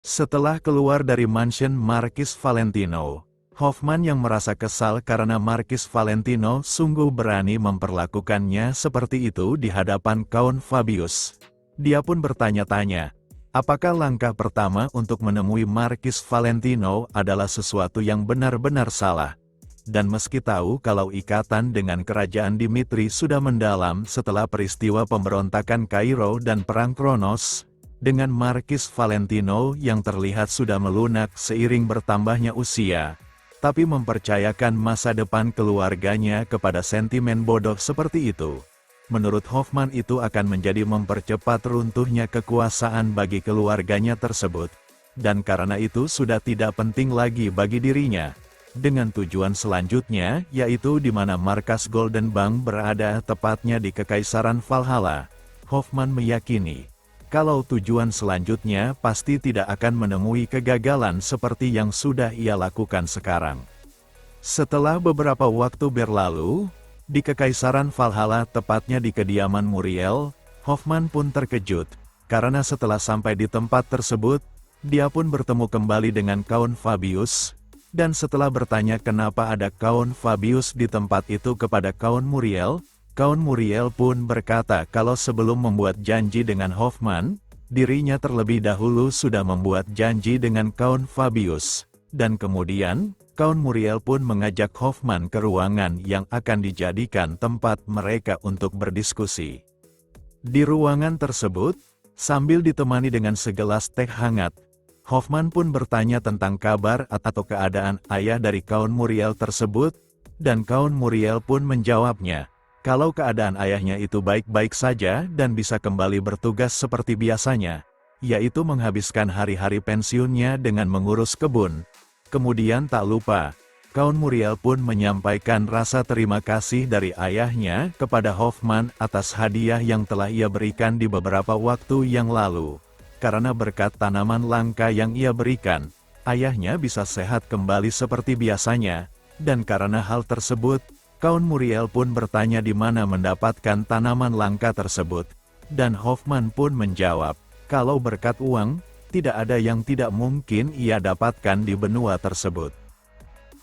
Setelah keluar dari mansion Marquis Valentino, Hoffman yang merasa kesal karena Marquis Valentino sungguh berani memperlakukannya seperti itu di hadapan Count Fabius. Dia pun bertanya-tanya, apakah langkah pertama untuk menemui Marquis Valentino adalah sesuatu yang benar-benar salah. Dan meski tahu kalau ikatan dengan kerajaan Dimitri sudah mendalam setelah peristiwa pemberontakan Kairo dan Perang Kronos, dengan Marquis Valentino yang terlihat sudah melunak seiring bertambahnya usia, tapi mempercayakan masa depan keluarganya kepada sentimen bodoh seperti itu. Menurut Hoffman itu akan menjadi mempercepat runtuhnya kekuasaan bagi keluarganya tersebut, dan karena itu sudah tidak penting lagi bagi dirinya. Dengan tujuan selanjutnya, yaitu di mana markas Golden Bank berada tepatnya di Kekaisaran Valhalla, Hoffman meyakini, kalau tujuan selanjutnya pasti tidak akan menemui kegagalan seperti yang sudah ia lakukan sekarang. Setelah beberapa waktu berlalu, di Kekaisaran Valhalla tepatnya di kediaman Muriel, Hoffman pun terkejut, karena setelah sampai di tempat tersebut, dia pun bertemu kembali dengan Count Fabius, dan setelah bertanya kenapa ada Count Fabius di tempat itu kepada Count Muriel pun berkata kalau sebelum membuat janji dengan Hoffman, dirinya terlebih dahulu sudah membuat janji dengan Count Fabius, dan kemudian, Count Muriel pun mengajak Hoffman ke ruangan yang akan dijadikan tempat mereka untuk berdiskusi. Di ruangan tersebut, sambil ditemani dengan segelas teh hangat, Hoffman pun bertanya tentang kabar atau keadaan ayah dari Count Muriel tersebut, dan Count Muriel pun menjawabnya, kalau keadaan ayahnya itu baik-baik saja dan bisa kembali bertugas seperti biasanya, yaitu menghabiskan hari-hari pensiunnya dengan mengurus kebun. Kemudian tak lupa, Count Muriel pun menyampaikan rasa terima kasih dari ayahnya kepada Hoffman atas hadiah yang telah ia berikan di beberapa waktu yang lalu. Karena berkat tanaman langka yang ia berikan, ayahnya bisa sehat kembali seperti biasanya, dan karena hal tersebut, Count Muriel pun bertanya di mana mendapatkan tanaman langka tersebut, dan Hoffman pun menjawab, kalau berkat uang, tidak ada yang tidak mungkin ia dapatkan di benua tersebut.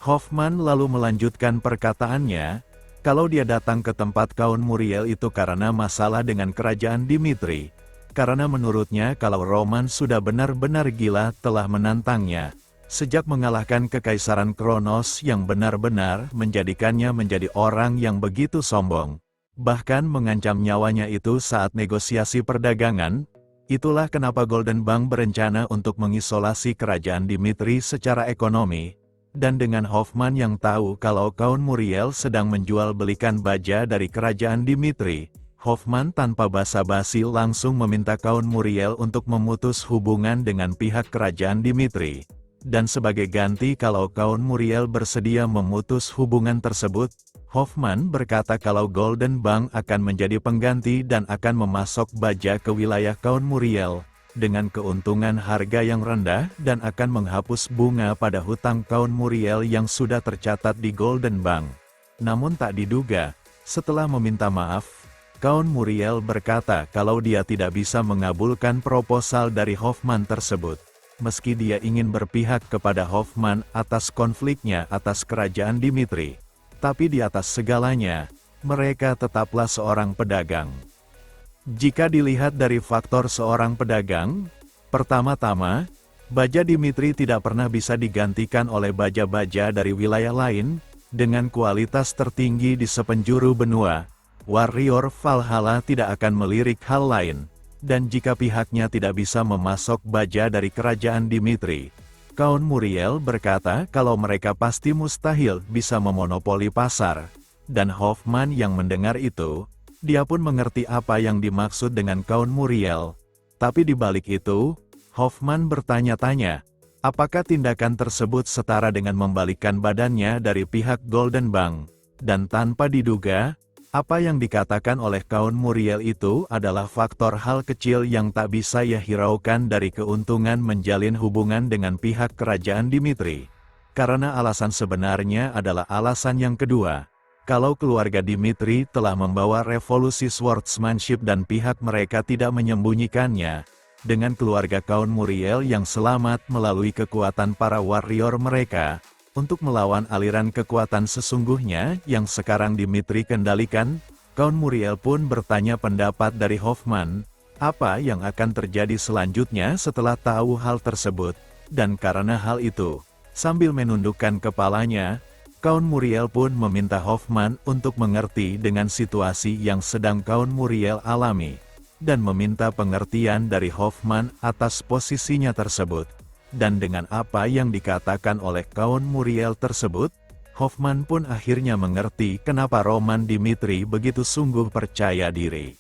Hoffman lalu melanjutkan perkataannya, kalau dia datang ke tempat Count Muriel itu karena masalah dengan kerajaan Dimitri. Karena menurutnya kalau Roman sudah benar-benar gila telah menantangnya, sejak mengalahkan Kekaisaran Kronos yang benar-benar menjadikannya menjadi orang yang begitu sombong, bahkan mengancam nyawanya itu saat negosiasi perdagangan. Itulah kenapa Golden Bank berencana untuk mengisolasi kerajaan Dimitri secara ekonomi, dan dengan Hoffman yang tahu kalau Count Muriel sedang menjual belikan baja dari kerajaan Dimitri, Hoffman tanpa basa-basi langsung meminta Count Muriel untuk memutus hubungan dengan pihak kerajaan Dimitri. Dan sebagai ganti kalau Count Muriel bersedia memutus hubungan tersebut, Hoffman berkata kalau Golden Bank akan menjadi pengganti dan akan memasok baja ke wilayah Count Muriel, dengan keuntungan harga yang rendah dan akan menghapus bunga pada hutang Count Muriel yang sudah tercatat di Golden Bank. Namun tak diduga, setelah meminta maaf, Count Muriel berkata kalau dia tidak bisa mengabulkan proposal dari Hoffman tersebut, meski dia ingin berpihak kepada Hoffman atas konfliknya atas kerajaan Dimitri. Tapi di atas segalanya, mereka tetaplah seorang pedagang. Jika dilihat dari faktor seorang pedagang, pertama-tama, baja Dimitri tidak pernah bisa digantikan oleh baja-baja dari wilayah lain, dengan kualitas tertinggi di sepenjuru benua. Warrior Valhalla tidak akan melirik hal lain, dan jika pihaknya tidak bisa memasok baja dari kerajaan Dimitri, Count Muriel berkata kalau mereka pasti mustahil bisa memonopoli pasar, dan Hoffman yang mendengar itu, dia pun mengerti apa yang dimaksud dengan Count Muriel. Tapi di balik itu, Hoffman bertanya-tanya, apakah tindakan tersebut setara dengan membalikkan badannya dari pihak Golden Bank, dan tanpa diduga, apa yang dikatakan oleh Count Muriel itu adalah faktor hal kecil yang tak bisa ia hiraukan dari keuntungan menjalin hubungan dengan pihak kerajaan Dimitri. Karena alasan sebenarnya adalah alasan yang kedua. Kalau keluarga Dimitri telah membawa revolusi swordsmanship dan pihak mereka tidak menyembunyikannya, dengan keluarga Count Muriel yang selamat melalui kekuatan para warrior mereka, untuk melawan aliran kekuatan sesungguhnya yang sekarang Dimitri kendalikan. Count Muriel pun bertanya pendapat dari Hoffman, apa yang akan terjadi selanjutnya setelah tahu hal tersebut, dan karena hal itu, sambil menundukkan kepalanya, Count Muriel pun meminta Hoffman untuk mengerti dengan situasi yang sedang Count Muriel alami, dan meminta pengertian dari Hoffman atas posisinya tersebut. Dan dengan apa yang dikatakan oleh Count Muriel tersebut, Hoffman pun akhirnya mengerti kenapa Roman Dimitri begitu sungguh percaya diri.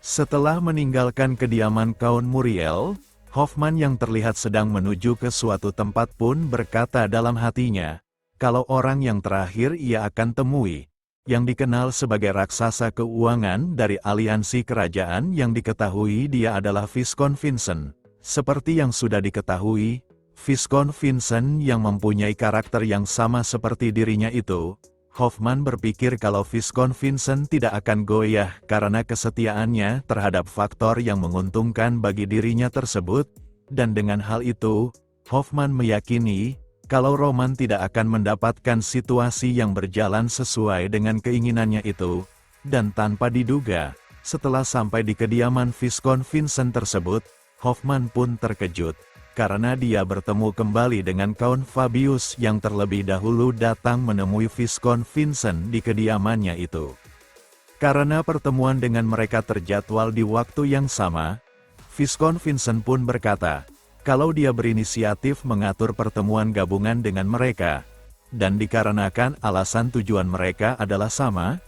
Setelah meninggalkan kediaman Count Muriel, Hoffman yang terlihat sedang menuju ke suatu tempat pun berkata dalam hatinya, kalau orang yang terakhir ia akan temui, yang dikenal sebagai raksasa keuangan dari aliansi kerajaan yang diketahui dia adalah Viscount Vincent. Seperti yang sudah diketahui, Viscount Vincent yang mempunyai karakter yang sama seperti dirinya itu, Hoffman berpikir kalau Viscount Vincent tidak akan goyah karena kesetiaannya terhadap faktor yang menguntungkan bagi dirinya tersebut, dan dengan hal itu, Hoffman meyakini, kalau Roman tidak akan mendapatkan situasi yang berjalan sesuai dengan keinginannya itu, dan tanpa diduga, setelah sampai di kediaman Viscount Vincent tersebut, Hoffman pun terkejut, karena dia bertemu kembali dengan Count Fabius yang terlebih dahulu datang menemui Viscount Vincent di kediamannya itu. Karena pertemuan dengan mereka terjadwal di waktu yang sama, Viscount Vincent pun berkata, kalau dia berinisiatif mengatur pertemuan gabungan dengan mereka, dan dikarenakan alasan tujuan mereka adalah sama,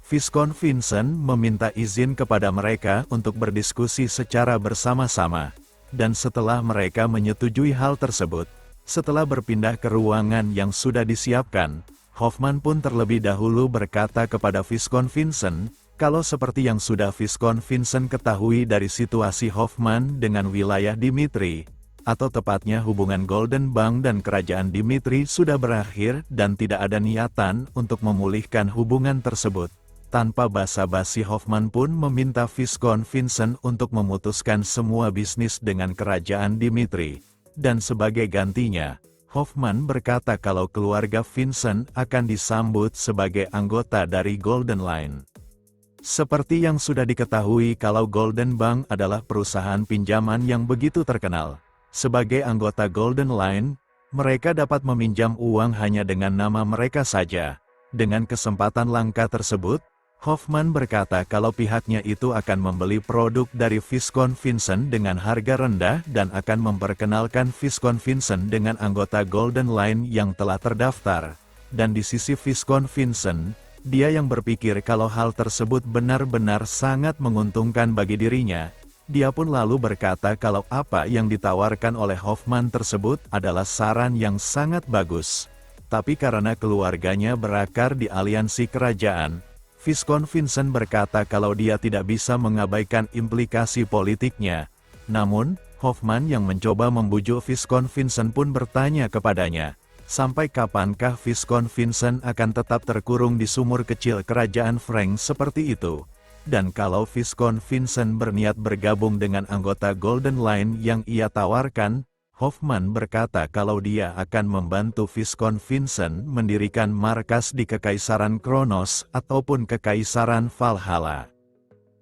Viscount Vincent meminta izin kepada mereka untuk berdiskusi secara bersama-sama, dan setelah mereka menyetujui hal tersebut, setelah berpindah ke ruangan yang sudah disiapkan, Hoffman pun terlebih dahulu berkata kepada Viscount Vincent, kalau seperti yang sudah Viscount Vincent ketahui dari situasi Hoffman dengan wilayah Dimitri, atau tepatnya hubungan Golden Bank dan kerajaan Dimitri sudah berakhir dan tidak ada niatan untuk memulihkan hubungan tersebut. Tanpa basa-basi Hoffman pun meminta Viscount Vincent untuk memutuskan semua bisnis dengan kerajaan Dimitri. Dan sebagai gantinya, Hoffman berkata kalau keluarga Vincent akan disambut sebagai anggota dari Golden Line. Seperti yang sudah diketahui kalau Golden Bank adalah perusahaan pinjaman yang begitu terkenal. Sebagai anggota Golden Line, mereka dapat meminjam uang hanya dengan nama mereka saja. Dengan kesempatan langka tersebut, Hoffman berkata kalau pihaknya itu akan membeli produk dari Viscount Vincent dengan harga rendah dan akan memperkenalkan Viscount Vincent dengan anggota Golden Line yang telah terdaftar. Dan di sisi Viscount Vincent, dia yang berpikir kalau hal tersebut benar-benar sangat menguntungkan bagi dirinya. Dia pun lalu berkata kalau apa yang ditawarkan oleh Hoffman tersebut adalah saran yang sangat bagus. Tapi karena keluarganya berakar di aliansi kerajaan, Viscount Vincent berkata kalau dia tidak bisa mengabaikan implikasi politiknya. Namun, Hoffman yang mencoba membujuk Viscount Vincent pun bertanya kepadanya, sampai kapankah Viscount Vincent akan tetap terkurung di sumur kecil kerajaan Frank seperti itu? Dan kalau Viscount Vincent berniat bergabung dengan anggota Golden Line yang ia tawarkan, Hoffman berkata kalau dia akan membantu Viscount Vincent mendirikan markas di Kekaisaran Kronos ataupun Kekaisaran Valhalla.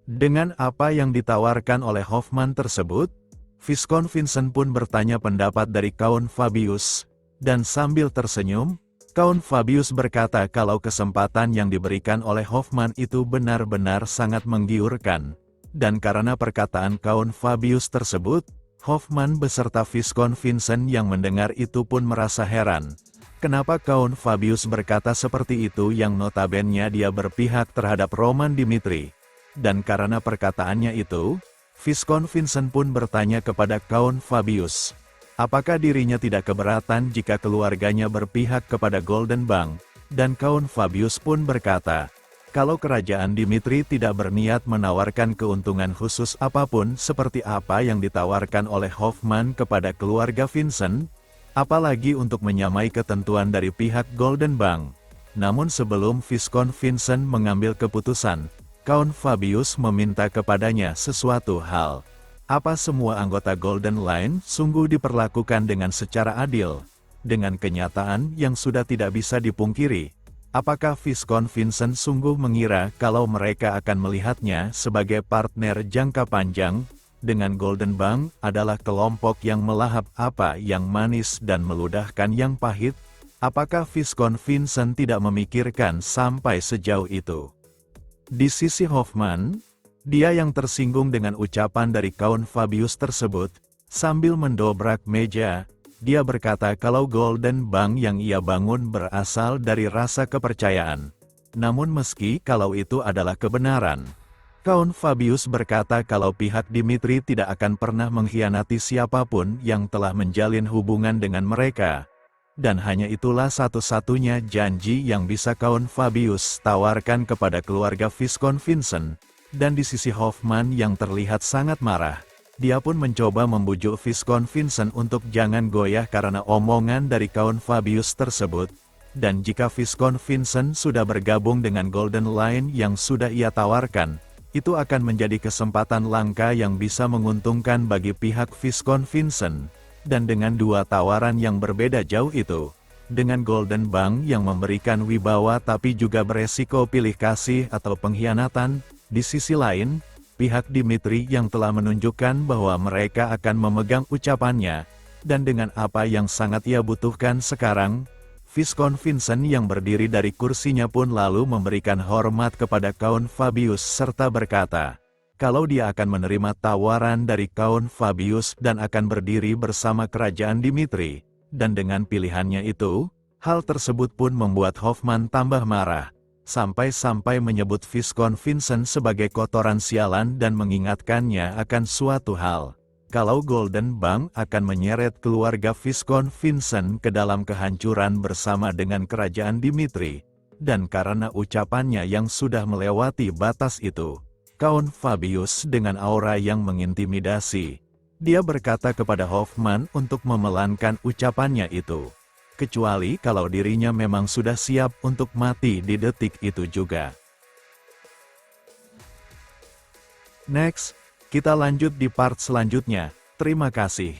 Dengan apa yang ditawarkan oleh Hoffman tersebut, Viscount Vincent pun bertanya pendapat dari Count Fabius, dan sambil tersenyum, Count Fabius berkata kalau kesempatan yang diberikan oleh Hoffman itu benar-benar sangat menggiurkan. Dan karena perkataan Count Fabius tersebut, Hoffman beserta Viscount Vincent yang mendengar itu pun merasa heran. Kenapa Count Fabius berkata seperti itu yang notabene dia berpihak terhadap Roman Dimitri? Dan karena perkataannya itu, Viscount Vincent pun bertanya kepada Count Fabius, apakah dirinya tidak keberatan jika keluarganya berpihak kepada Golden Bank? Dan Count Fabius pun berkata, kalau kerajaan Dimitri tidak berniat menawarkan keuntungan khusus apapun seperti apa yang ditawarkan oleh Hoffman kepada keluarga Vincent, apalagi untuk menyamai ketentuan dari pihak Golden Bank. Namun sebelum Viscount Vincent mengambil keputusan, Count Fabius meminta kepadanya sesuatu hal. Apa semua anggota Golden Line sungguh diperlakukan dengan secara adil? Dengan kenyataan yang sudah tidak bisa dipungkiri, apakah Viscount Vincent sungguh mengira kalau mereka akan melihatnya sebagai partner jangka panjang? Dengan Golden Bank adalah kelompok yang melahap apa yang manis dan meludahkan yang pahit? Apakah Viscount Vincent tidak memikirkan sampai sejauh itu? Di sisi Hoffman, dia yang tersinggung dengan ucapan dari Count Fabius tersebut, sambil mendobrak meja, dia berkata kalau Golden Bank yang ia bangun berasal dari rasa kepercayaan. Namun meski kalau itu adalah kebenaran, Count Fabius berkata kalau pihak Dimitri tidak akan pernah mengkhianati siapapun yang telah menjalin hubungan dengan mereka. Dan hanya itulah satu-satunya janji yang bisa Count Fabius tawarkan kepada keluarga Viscount Vincent. Dan di sisi Hoffman yang terlihat sangat marah, dia pun mencoba membujuk Viscount Vincent untuk jangan goyah karena omongan dari Count Fabius tersebut. Dan jika Viscount Vincent sudah bergabung dengan Golden Line yang sudah ia tawarkan, itu akan menjadi kesempatan langka yang bisa menguntungkan bagi pihak Viscount Vincent. Dan dengan dua tawaran yang berbeda jauh itu, dengan Golden Bank yang memberikan wibawa tapi juga beresiko pilih kasih atau pengkhianatan, di sisi lain, pihak Dimitri yang telah menunjukkan bahwa mereka akan memegang ucapannya, dan dengan apa yang sangat ia butuhkan sekarang, Viscount Vincent yang berdiri dari kursinya pun lalu memberikan hormat kepada Count Fabius serta berkata, kalau dia akan menerima tawaran dari Count Fabius dan akan berdiri bersama kerajaan Dimitri, dan dengan pilihannya itu, hal tersebut pun membuat Hoffman tambah marah. Sampai-sampai menyebut Viscount Vincent sebagai kotoran sialan dan mengingatkannya akan suatu hal. Kalau Golden Bank akan menyeret keluarga Viscount Vincent ke dalam kehancuran bersama dengan kerajaan Dimitri. Dan karena ucapannya yang sudah melewati batas itu, Count Fabius dengan aura yang mengintimidasi, dia berkata kepada Hoffman untuk memelankan ucapannya itu. Kecuali kalau dirinya memang sudah siap untuk mati di detik itu juga. Next, kita lanjut di part selanjutnya. Terima kasih.